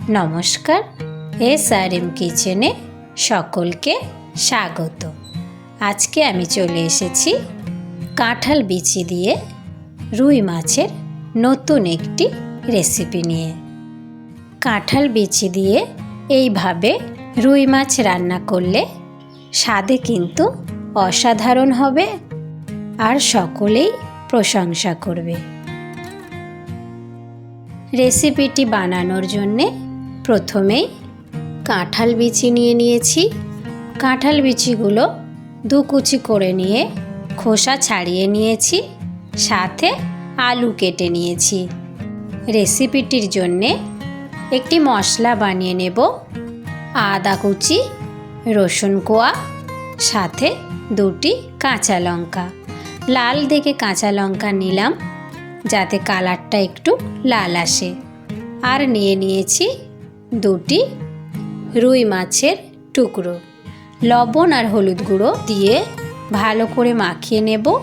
নমস্কার, SRM কিচেনে সকলকে স্বাগত। আজকে আমি চলে এসেছি কাঁঠাল বিচি দিয়ে রুই মাছের নতুন একটি রেসিপি নিয়ে। কাঁঠাল বিচি দিয়ে এইভাবে রুই মাছ রান্না করলে স্বাদে কিন্তু অসাধারণ হবে আর সকলেই প্রশংসা করবে। রেসিপিটি বানানোর জন্যে প্রথমেই কাঁঠাল বিচি নিয়ে নিয়েছি। কাঁঠাল বিচিগুলো দুকুচি করে নিয়ে খোসা ছাড়িয়ে নিয়েছি, সাথে আলু কেটে নিয়েছি। রেসিপিটির জন্যে একটি মশলা বানিয়ে নেব। আদা কুচি, রসুন কোয়া, সাথে দুটি কাঁচা লঙ্কা। লাল দেখে কাঁচা লঙ্কা নিলাম যাতে কালারটা একটু লাল আসে। আর নিয়েছি দুটি রুই মাছের টুকরো। লবণ আর হলুদ গুঁড়ো দিয়ে ভালো করে মাখিয়ে নেব।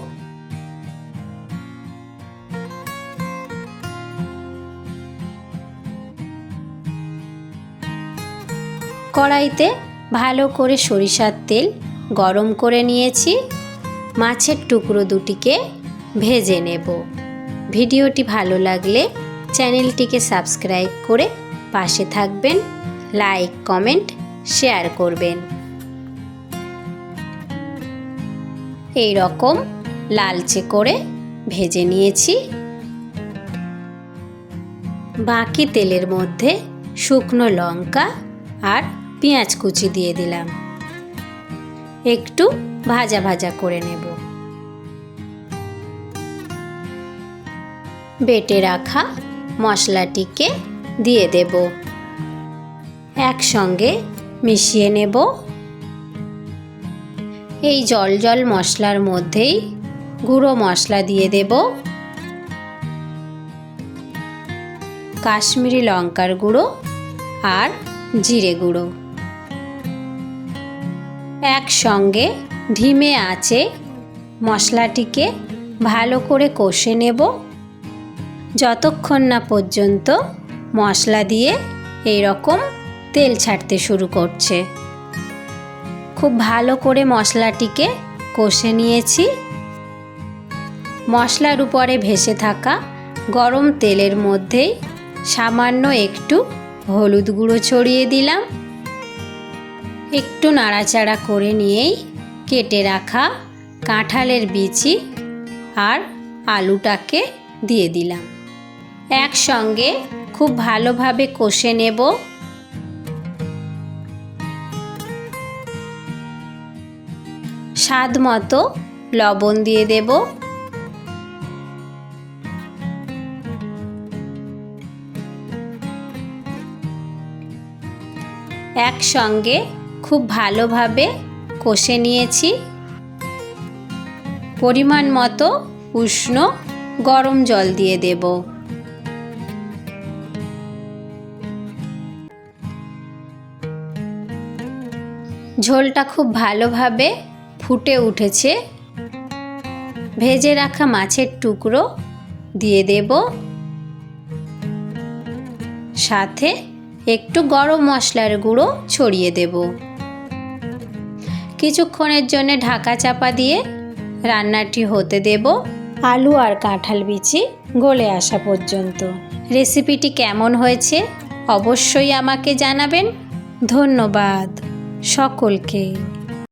কড়াইতে ভালো করে সরিষার তেল গরম করে নিয়েছি। মাছের টুকরো দুটিকে ভেজে নেব। ভিডিওটি ভালো লাগলে চ্যানেলটিকে সাবস্ক্রাইব করে পাশে থাকবেন, লাইক, কমেন্ট, শেয়ার করবেন। এই রকম লালচে করে ভেজে নিয়েছি। বাকি তেলের মধ্যে শুকনো লঙ্কা আর পেঁয়াজ কুচি দিয়ে দিলাম। একটু ভাজা ভাজা করে নেব। বেটে রাখা মশলাটিকে দিয়ে দেব। একসঙ্গে মিশিয়ে নেব। এই জল জল মশলার মধ্যেই গুঁড়ো মশলা দিয়ে দেব। কাশ্মীরি লঙ্কার গুঁড়ো আর জিরে গুঁড়ো। একসঙ্গে ধিমে আঁচে মশলাটিকে ভালো করে কষে নেব যতক্ষণ না পর্যন্ত মশলা দিয়ে এই রকম তেল ছাড়তে শুরু করছে। খুব ভালো করে মশলাটিকে কষে নিয়েছি। মশলার উপরে ভেসে থাকা গরম তেলের মধ্যেই সামান্য একটু হলুদ গুঁড়ো ছড়িয়ে দিলাম। একটু নাড়াচাড়া করে নিয়েই কেটে রাখা কাঁঠালের বিচি আর আলুটাকে দিয়ে দিলাম। একসঙ্গে খুব ভালোভাবে কষে নেব। স্বাদ মতো লবণ দিয়ে দেব। একসঙ্গে খুব ভালোভাবে কষে নিয়েছি। পরিমাণ মতো উষ্ণ গরম জল দিয়ে দেব। ঝোলটা খুব ভালোভাবে ফুটে উঠেছে। ভেজে রাখা মাছের টুকরো দিয়ে দেব। সাথে একটু গরম মশলার গুঁড়ো ছড়িয়ে দেব। কিছুক্ষণের জন্য ঢাকা চাপা দিয়ে রান্নাটি হতে দেব, আলু আর কাঁঠাল বিচি গলে আসা পর্যন্ত। রেসিপিটি কেমন হয়েছে অবশ্যই আমাকে জানাবেন। ধন্যবাদ সকলকে।